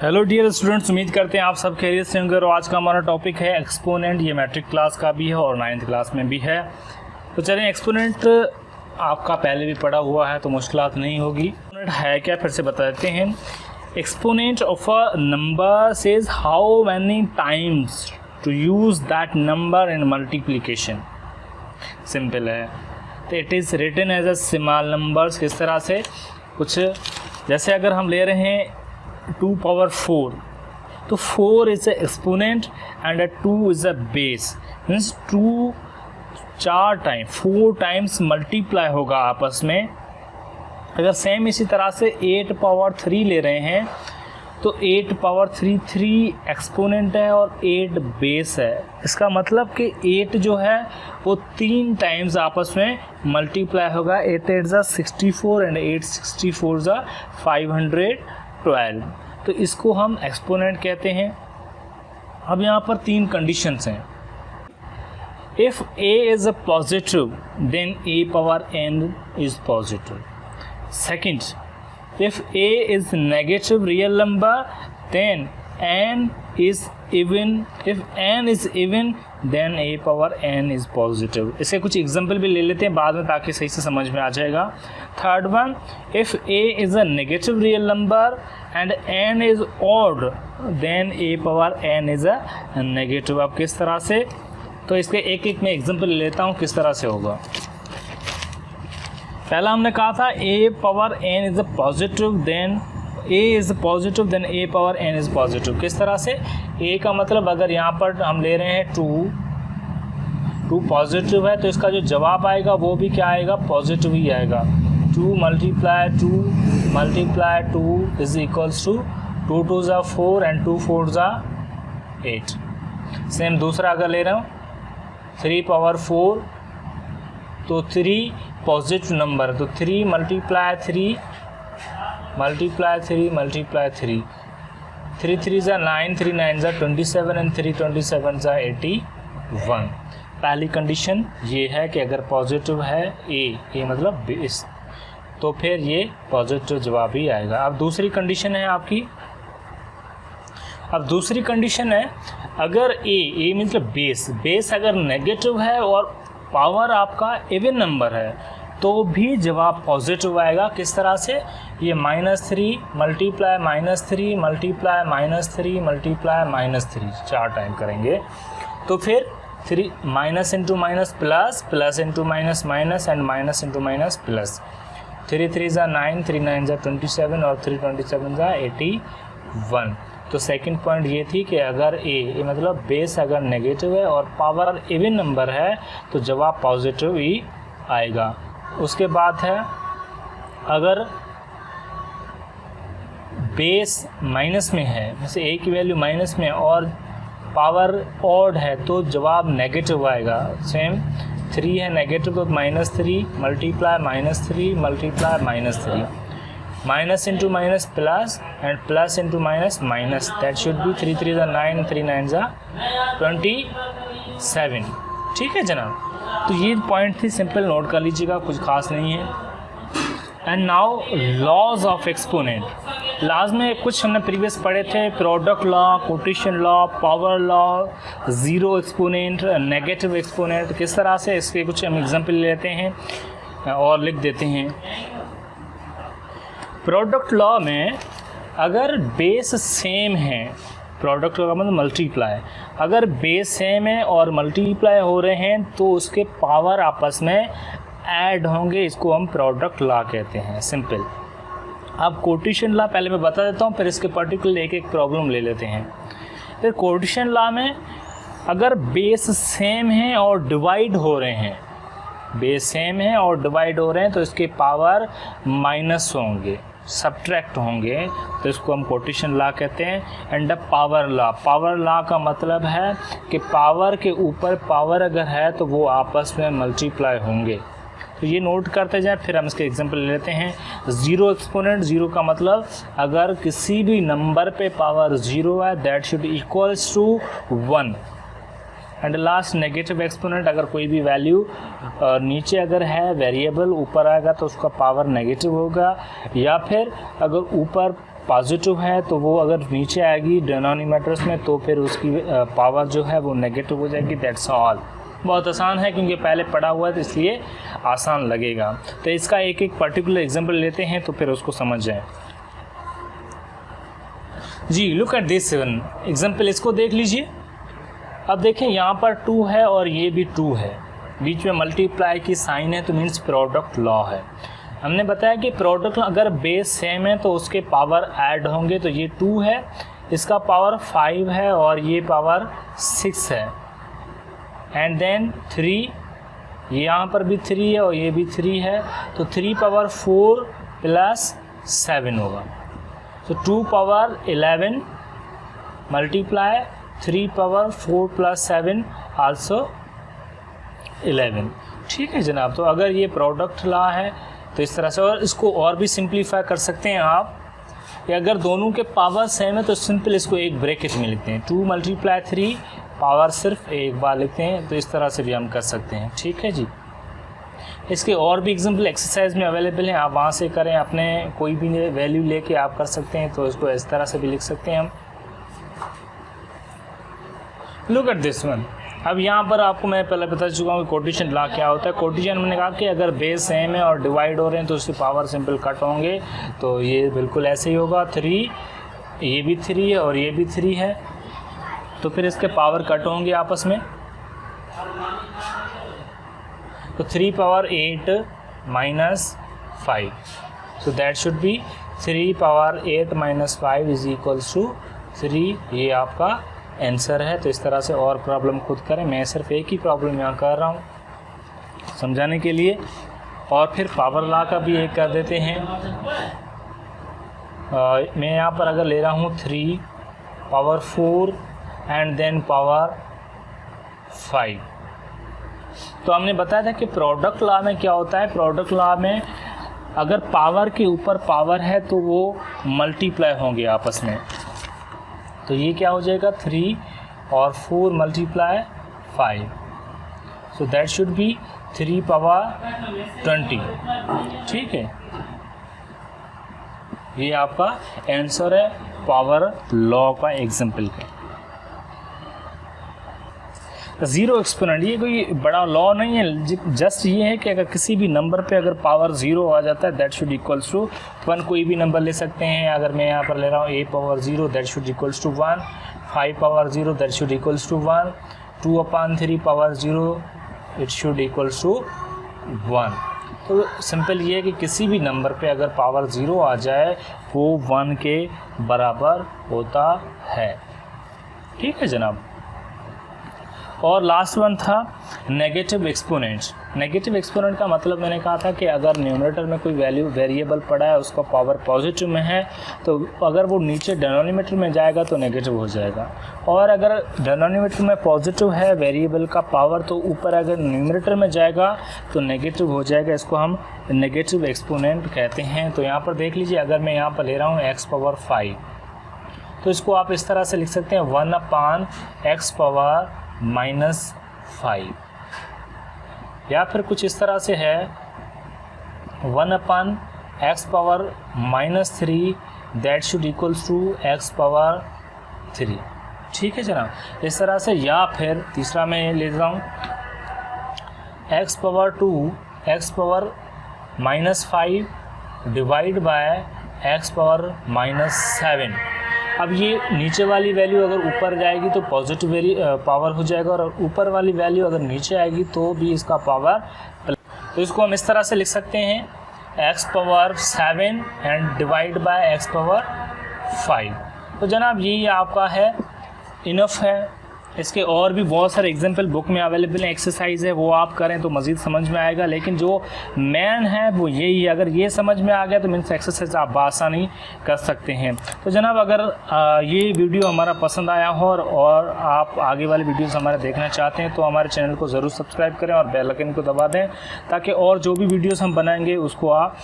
Hello dear students, उम्मीद करते हैं आप सब खैरियत से होंगे। और आज का हमारा टॉपिक है एक्सपोनेंट। ये मैट्रिक क्लास का भी है और 9th क्लास में भी है। तो चलें, एक्सपोनेंट आपका पहले भी पढ़ा हुआ है तो मुश्किलात नहीं होगी। एक्सपोनेंट है क्या, फिर से बता देते हैं। Exponent of a number says how many times to use that number in multiplication. Simple है। तो it is written as a small numbers. किस तरह से, कुछ जैसे अगर हम ले रहे हैं 2 power 4, तो 4 is a exponent and a 2 is a base, means 2 4 times multiply होगा आपस में। अगर सेम इसी तरह से 8 power 3 ले रहे हैं तो 8 power 3 एक्सपोनेंट है और 8 बेस है। इसका मतलब कि 8 जो है वो 3 टाइम्स आपस में मल्टीप्लाई होगा। 8 8 ज़ा 64 एंड 8 64 ज़ा 512। तो इसको हम एक्सपोनेंट कहते हैं। अब यहाँ पर 3 कंडीशंस हैं। If a is a positive then a power n is positive. Second, if a is negative real number then n is even. If n is even then a power n is positive. इसके कुछ example भी ले लेते हैं बाद में ताकि सही से समझ में आ जाएगा। Third one, if a is a negative real number and n is odd then a power n is a negative. अब किस तरह से, तो इसके एक एक मैं एग्जांपल ले लेता हूँ किस तरह से होगा। पहला हमने कहा था a power n is a positive then a is positive then a power n is positive. किस तरह से, a का मतलब अगर यहाँ पर हम ले रहे हैं 2 पॉजिटिव है तो इसका जो जवाब आएगा वो भी क्या आएगा, पॉजिटिव ही आएगा। 2 मल्टीप्लाई 2 इज इक्वल्स टू 2 2 ज़ा 4 एंड 2 4 ज़ा 8। सेम दूसरा अगर ले रहा हूँ 3 पावर 4, तो 3 पॉजिटिव नंबर है तो 3 मल्टीप्लाई 3 3 3 ज़ा 9, 3 9 ज़ा 27 एंड 3 27 ज़ा 81। पहली कंडीशन ये है कि अगर पॉजिटिव है a मतलब बेस, तो फिर ये पॉजिटिव जवाब ही आएगा। अब दूसरी कंडीशन है आपकी। अब दूसरी कंडीशन है अगर a मतलब बेस अगर नेगेटिव है और पावर आपका इवन नंबर है तो भी जवाब पॉजिटिव आएगा। किस तरह से, ये -3 मल्टीप्लाई -3 मल्टीप्लाई -3 मल्टीप्लाई -3 4 टाइम करेंगे तो फिर 3 minus into minus plus, plus into minus minus and minus into minus plus. 3 3 ज़ा 9, 3 9 ज़ा 27 और 3 27 ज़ा 81। तो सेकंड पॉइंट ये थी कि अगर a मतलब बेस अगर नेगेटिव है और पावर इवन नंबर है तो जवाब पॉजिटिव ही आएगा। उसके बाद है अगर बेस माइनस में है, जैसे a की वैल्यू माइनस में और पावर ऑड है तो जवाब नेगेटिव आएगा। सेम 3 है नेगेटिव तो -3 multiply -3 multiply -3, minus into minus plus and plus into minus minus. That should be 3 3 ज़ा 9, 3 9 ज़ा 27। ठीक है जनाब, तो ये पॉइंट थी, सिंपल नोट कर लीजिएगा, कुछ खास नहीं है। And now laws of exponent. Laws में कुछ हमने प्रीवियस पढ़े थे, product law, quotient law, power law, zero exponent, negative exponent. किस तरह से, इसके कुछ हम एग्जांपल लेते हैं और लिख देते हैं। प्रोडक्ट लॉ में अगर बेस सेम है, प्रोडक्ट लॉ का मतलब मल्टीप्लाई, अगर बेस सेम है और मल्टीप्लाई हो रहे हैं तो उसके पावर आपस में ऐड होंगे, इसको हम प्रोडक्ट लॉ कहते हैं। सिंपल। अब कोटेशन लॉ पहले मैं बता देता हूँ, फिर इसके पर्टिकुलर एक एक प्रॉब्लम ले लेते हैं। फिर कोटेशन लॉ में अगर बेस सेम है और डिवाइड हो रहे हैं, बेस सेम है और डिवाइड हो रहे हैं तो इसके पावर माइनस होंगे, सब्ट्रैक्ट होंगे, तो इसको हम कोटेशन लॉ कहते हैं। एंड पावर लॉ का मतलब है कि पावर के ऊपर पावर अगर है तो वो आपस में मल्टीप्लाई होंगे। तो ये नोट करते जाएं, फिर हम इसके एग्जांपल ले लेते हैं। ज़ीरो एक्सपोनेंट, ज़ीरो का मतलब अगर किसी भी नंबर पे पावर 0 है that should equals to 1। And last negative exponent, अगर कोई भी वैल्यू नीचे अगर है वेरिएबल ऊपर आएगा तो उसका पावर नेगेटिव होगा, या फिर अगर ऊपर पॉजिटिव है तो वो अगर नीचे आएगी डिनोमिनेटर्स में तो फिर उसकी पावर जो है वो नेगेटिव हो जाएगी। That's all. बहुत आसान है क्योंकि पहले पढ़ा हुआ है तो इसलिए आसान लगेगा। तो इसका एक एक पर्टिकुलर एग्जांपल लेते हैं तो फिर उसको समझ जाएं। जी लुक एट दिस एग्जांपल, इसको देख लीजिए। अब देखें यहाँ पर 2 है और ये भी 2 है, बीच में मल्टीप्लाई की साइन है तो मीन्स प्रोडक्ट लॉ है। हमने बताया कि प्रोडक्ट अगर बेस सेम है तो उसके पावर ऐड होंगे। तो ये 2 है, इसका पावर 5 है और ये पावर 6 है। एंड देन 3, यहाँ पर भी 3 है और ये भी 3 है, तो 3 पावर 4 प्लस 7 होगा। तो 2 power 11 multiply 3 power 4 plus 7 also 11। ठीक है जनाब। तो अगर ये प्रोडक्ट लॉ है तो इस तरह से, और इसको और भी सिंप्लीफाई कर सकते हैं आप कि अगर दोनों के पावर सेम है तो सिंपल इसको एक ब्रैकेट में लिखते हैं। 2 मल्टीप्लाई 3 पावर सिर्फ एक बार लिखते हैं, तो इस तरह से भी हम कर सकते हैं। ठीक है जी। इसके और भी एग्जांपल एक्सरसाइज में अवेलेबल हैं, आप वहाँ से करें, अपने कोई भी वैल्यू लेके आप कर सकते हैं। तो इसको इस तरह से भी लिख सकते हैं हम। Look at this one. अब यहाँ पर आपको मैं पहले बता चुका हूँ कि कोटिशन लॉ क्या होता है। कोटिशन मैंने कहा कि अगर बेस सेम है और डिवाइड हो रहे हैं तो उसकी पावर सिंपल कट होंगे। तो ये बिल्कुल ऐसे ही होगा। 3, ये भी 3 है और ये भी 3 है, तो फिर इसके पावर कट होंगे आपस में। तो 3 power 8 minus 5, so that should be 3 power 8 minus 5 is equals to 3। ये आपका आंसर है। तो इस तरह से और प्रॉब्लम खुद करें, मैं सिर्फ एक ही प्रॉब्लम यहाँ कर रहा हूँ समझाने के लिए। और फिर पावर लॉ का भी एक कर देते हैं। मैं यहाँ पर अगर ले रहा हूँ 3 पावर 4 एंड देन पावर 5, तो हमने बताया था कि प्रोडक्ट लॉ में क्या होता है। प्रोडक्ट लॉ में अगर पावर के ऊपर पावर है तो वो मल्टीप्लाई होंगे आपस में। तो ये क्या हो जाएगा 3 और 4 multiply 5, so that should be 3 power 20। ठीक है, ये आपका आंसर है पावर लॉ का एग्जाम्पल का। ज़ीरो एक्सपोनेंट ये कोई बड़ा लॉ नहीं है, जस्ट ये है कि अगर किसी भी नंबर पे अगर पावर 0 आ जाता है दैट शुड इक्वल्स टू 1। कोई भी नंबर ले सकते हैं। अगर मैं यहाँ पर ले रहा हूँ a power 0 that should equals to 1, 5 power 0 that should equals to 1, 2/3 power 0 it should equals to 1। तो सिंपल ये है कि किसी भी नंबर पे अगर पावर 0 आ जाए वो 1 के बराबर होता है। ठीक है जनाब। और लास्ट वन था नेगेटिव एक्सपोनेंट्स। नेगेटिव एक्सपोनेंट का मतलब मैंने कहा था कि अगर न्यूमरेटर में कोई वैल्यू वेरिएबल पड़ा है, उसका पावर पॉजिटिव में है, तो अगर वो नीचे डिनोमिनेटर में जाएगा तो नेगेटिव हो जाएगा। और अगर डिनोमिनेटर में पॉजिटिव है वेरिएबल का पावर, तो ऊपर अगर न्यूमरेटर में जाएगा तो नेगेटिव हो जाएगा। इसको हम नेगेटिव एक्सपोनेंट कहते हैं। तो यहाँ पर देख लीजिए, अगर मैं यहाँ पर ले रहा हूँ x पावर 5, तो इसको आप इस तरह से लिख सकते हैं 1/x पावर -5, या फिर कुछ इस तरह से है 1/x power -3 that should equals to x power 3। ठीक है जनाब, इस तरह से। या फिर तीसरा मैं ले रहा हूँ x power 2 x power -5 divide by x power -7। अब ये नीचे वाली वैल्यू अगर ऊपर जाएगी तो पॉजिटिव पावर हो जाएगा, और ऊपर वाली वैल्यू अगर नीचे आएगी तो भी इसका पावर। तो इसको हम इस तरह से लिख सकते हैं x power 7 and divide by x power 5। तो जनाब यही आपका है, इनफ है। इसके और भी बहुत सारे एग्जाम्पल बुक में अवेलेबल हैं, एक्सरसाइज है, वो आप करें तो मज़ीद समझ में आएगा। लेकिन जो मेन है वो यही है, अगर ये समझ में आ गया तो मीन्स एक्सरसाइज आप बआसानी कर सकते हैं। तो जनाब अगर ये वीडियो हमारा पसंद आया हो और आप आगे वाले वीडियोस हमारे देखना चाहते हैं तो हमारे चैनल को ज़रूर सब्सक्राइब करें और बेल आइकन को दबा दें, ताकि और जो भी वीडियोज़ हम बनाएंगे उसको आप